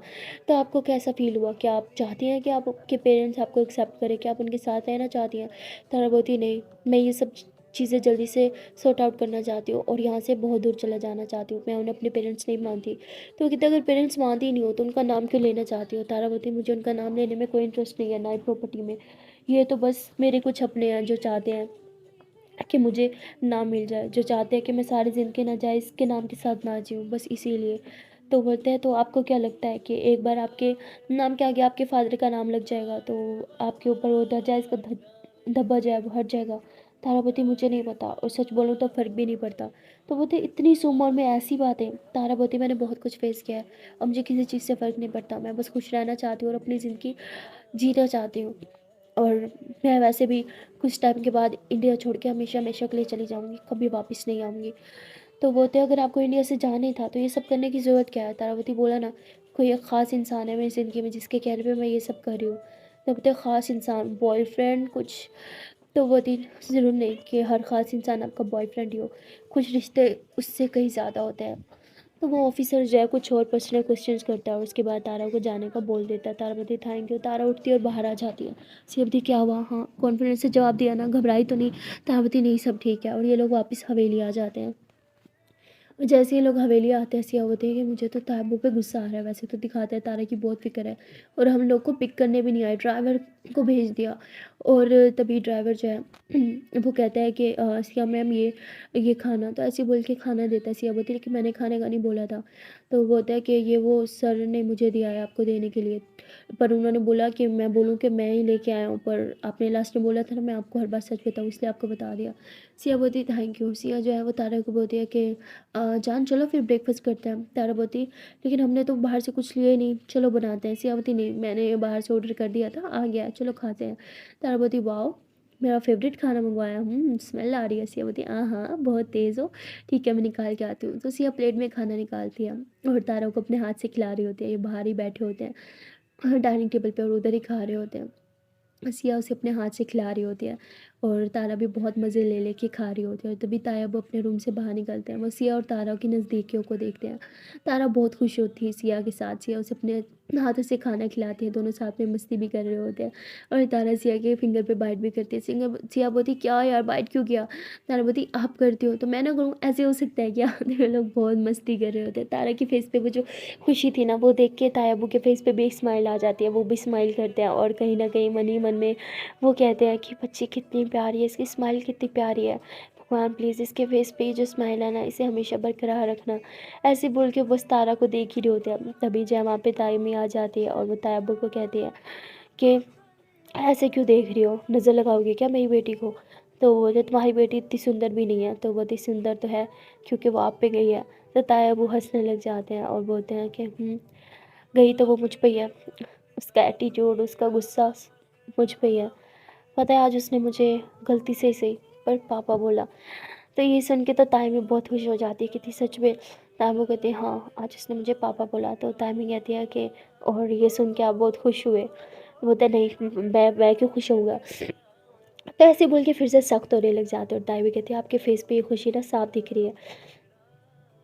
तो आपको कैसा फील हुआ, क्या आप चाहती हैं कि आपके पेरेंट्स आपको एक्सेप्ट करें, क्या आप उनके साथ रहना चाहती हैं। तारा बोलती नहीं, मैं ये सब चीज़ें जल्दी से सॉर्ट आउट करना चाहती हूँ और यहाँ से बहुत दूर चला जाना चाहती हूँ। मैं उन्हें अपने पेरेंट्स नहीं मानती, तो कहते अगर पेरेंट्स मानते ही नहीं हो तो उनका नाम क्यों लेना चाहती हो? तारा बोलती मुझे उनका नाम लेने में कोई इंटरेस्ट नहीं है, ना ही प्रॉपर्टी में। ये तो बस मेरे कुछ अपने हैं जो चाहते हैं कि मुझे नाम मिल जाए, जो चाहते हैं कि मैं सारी ज़िंदगी नाजायज़ के नाम के साथ ना जीऊँ, बस इसीलिए। तो बोलते हैं तो आपको क्या लगता है कि एक बार आपके नाम के आगे आपके फ़ादर का नाम लग जाएगा तो आपके ऊपर वो नाजायज़ का धब्बा जो है वो हट जाएगा? तारापति मुझे नहीं पता और सच बोलूँ तो फ़र्क भी नहीं पड़ता। तो बोलते इतनी इस उम्र में ऐसी बातें। तारापति मैंने बहुत कुछ फ़ेस किया है और मुझे किसी चीज़ से फ़र्क नहीं पड़ता। मैं बस खुश रहना चाहती हूँ और अपनी ज़िंदगी जीना चाहती हूँ। और मैं वैसे भी कुछ टाइम के बाद इंडिया छोड़ के हमेशा हमेशा के लिए चली जाऊँगी, कभी वापस नहीं आऊँगी। तो बोलते अगर आपको इंडिया से जाना ही था तो ये सब करने की ज़रूरत क्या है? तारावती बोला ना कोई एक ख़ास इंसान है मेरी ज़िंदगी में जिसके कहने पे मैं ये सब कर रही हूँ। तो बोलते ख़ास इंसान बॉयफ्रेंड कुछ, तो बोलती ज़रूर नहीं कि हर ख़ास इंसान आपका बॉयफ्रेंड ही हो, कुछ रिश्ते उससे कहीं ज़्यादा होते हैं। तो वो ऑफिसर जो है कुछ और पर्सनल क्वेश्चंस करता है और उसके बाद तारा को जाने का बोल देता है। तारा बोलती थैंक यू। तारा उठती है और बाहर आ जाती है। शिवती क्या हुआ? हाँ कॉन्फिडेंस से जवाब दिया ना, घबराई तो नहीं? तारा बोलती नहीं सब ठीक है और ये लोग वापस हवेली आ जाते हैं। और जैसे ही लोग हवेली आते हैं सिया होती है कि मुझे तो ताबू पे गुस्सा आ रहा है, वैसे तो दिखाते हैं तारा की बहुत फिक्र है और हम लोग को पिक करने भी नहीं आए, ड्राइवर को भेज दिया। और तभी ड्राइवर जो है वो कहता है कि सिया मैम ये खाना, तो ऐसे बोल के खाना देता है। सिया बोलती है कि मैंने खाने का नहीं बोला था। तो वो बोलता है कि ये वो सर ने मुझे दिया है आपको देने के लिए, पर उन्होंने बोला कि मैं बोलूँ कि मैं ही लेके आया हूँ, पर आपने लास्ट में बोला था ना मैं आपको हर बात सच बताऊँ, इसलिए आपको बता दिया। सिया बोलती है थैंक यू। सिया जो है वो तारा को बोलती है कि जान चलो फिर ब्रेकफास्ट करते हैं। तारावती लेकिन हमने तो बाहर से कुछ लिया ही नहीं, चलो बनाते हैं। सियावती नहीं मैंने बाहर से ऑर्डर कर दिया था, आ गया है, चलो खाते हैं। तारावती वाओ मेरा फेवरेट खाना मंगवाया, स्मेल आ रही है। सियावती हाँ हाँ बहुत तेज़ हो, ठीक है मैं निकाल के आती हूँ। तो सिया प्लेट में खाना निकालती है और तारा को अपने हाथ से खिला रही होती है। ये बाहर ही बैठे होते हैं डाइनिंग टेबल पे और उधर ही खा रहे होते हैं। सिया उसे अपने हाथ से खिला रही होती है और तारा भी बहुत मज़े ले लेके खा रही होती है। और तभी ताया वो अपने रूम से बाहर निकलते हैं। वो सिया और तारा की नज़दीकियों को देखते हैं। तारा बहुत खुश होती है सिया के साथ। सिया उसे अपने हाथों से खाना खिलाती है, दोनों साथ में मस्ती भी कर रहे होते हैं। और तारा सिया के फिंगर पे बाइट भी करती है। सिया बोलती क्या यार बाइट क्यों किया? तारा बोलती आप करती हो तो मैं ना करूँ, ऐसे हो सकता है क्या? तो लोग बहुत मस्ती कर रहे होते हैं। तारा की फेस पे वो जो खुशी थी ना वो देख के तायाबू के फेस पे भी एक स्माइल आ जाती है। वो भी स्माइल करते हैं और कहीं ना कहीं मन ही मन में वो कहते हैं कि बच्ची कितनी प्यारी है, इसकी स्माइल कितनी प्यारी है, भगवान प्लीज़ इसके फेस पे ये जो स्माइल है ना इसे हमेशा बरकरार रखना। ऐसे बोल के बस तारा को देख ही रहे होते हैं। तभी जय वहाँ पे तायमी आ जाती है और वो तायाबू को कहती है कि ऐसे क्यों देख रही हो, नज़र लगाओगी क्या मेरी बेटी को? तो वो बोलते तुम्हारी बेटी इतनी सुंदर भी नहीं है। तो वो इतनी सुंदर तो है क्योंकि वो आप पे गई है। तो तायाबू हंसने लग जाते हैं और बोलते हैं कि गई तो वो मुझ पे ही है, उसका एटीट्यूड उसका गुस्सा मुझ पे ही है। पता है आज उसने मुझे गलती से ही सही पर पापा बोला। तो ये सुन के तो तायमी बहुत खुश हो जाती है कि थी सच में। तायमू कहती है हाँ आज उसने मुझे पापा बोला। तो तायमी कहती है कि और ये सुन के आप बहुत खुश हुए? बोलते नहीं मैं क्यों खुश होऊंगा? तो ऐसे बोल के फिर से सख्त होने लग जाते और तायमी कहती है आपके फेस पे ये खुशी ना साफ दिख रही है,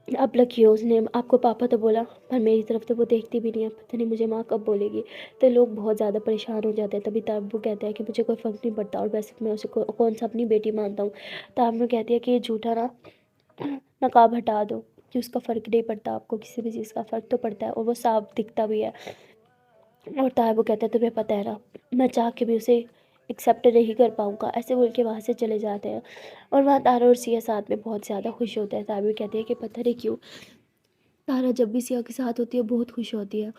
आप लकी हो उसने आपको पापा तो बोला पर मेरी तरफ तो वो देखती भी नहीं है, पता नहीं मुझे माँ कब बोलेगी। तो लोग बहुत ज़्यादा परेशान हो जाते हैं। तभी ताबू कहता है कि मुझे कोई फ़र्क नहीं पड़ता और वैसे मैं उसे कौन सा अपनी बेटी मानता हूँ। ताबू कहती है कि ये झूठा ना नकाब हटा दो कि उसका फ़र्क नहीं पड़ता, आपको किसी भी चीज़ का फ़र्क तो पड़ता है और वो साफ दिखता भी है। और ताबू कहता है तुम्हें पता है ना मैं चाह के भी उसे एक्सेप्ट नहीं कर पाऊँगा। ऐसे बोल के वहाँ से चले जाते हैं और वहाँ तारा और सिया साथ में बहुत ज़्यादा खुश होता है। ताबू कहती है कि पता नहीं क्यों तारा जब भी सिया के साथ होती है बहुत खुश होती है।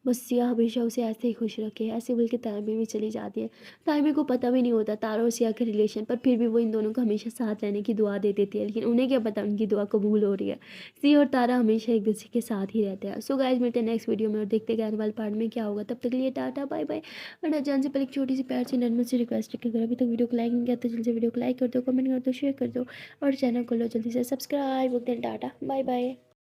बस सिया हमेशा उसे ऐसे ही खुश रखे, ऐसे बोल के तायमी भी चली जाती है। तायमी को पता भी नहीं होता तारा और सिया के रिलेशन, पर फिर भी वो इन दोनों को हमेशा साथ रहने की दुआ दे देती है। लेकिन उन्हें क्या पता उनकी दुआ कबूल हो रही है। सिया और तारा हमेशा एक दूसरे के साथ ही रहते हैं। सो गाइस मिलते हैं नेक्स्ट वीडियो में और देखते हैं आने वाले पार्ट में क्या होगा। तब तक के लिए टाटा बाय बाय। और जान से पहले एक छोटी सी प्यार से नर्मल से रिक्वेस्ट है कि अगर अभी तक वीडियो को लाइक नहीं किया तो जल्दी से वीडियो को लाइक कर दो, कमेंट कर दो, शेयर कर दो और चैनल को लो जल्दी से सब्सक्राइब। बोलते हैं टाटा बाय बाय।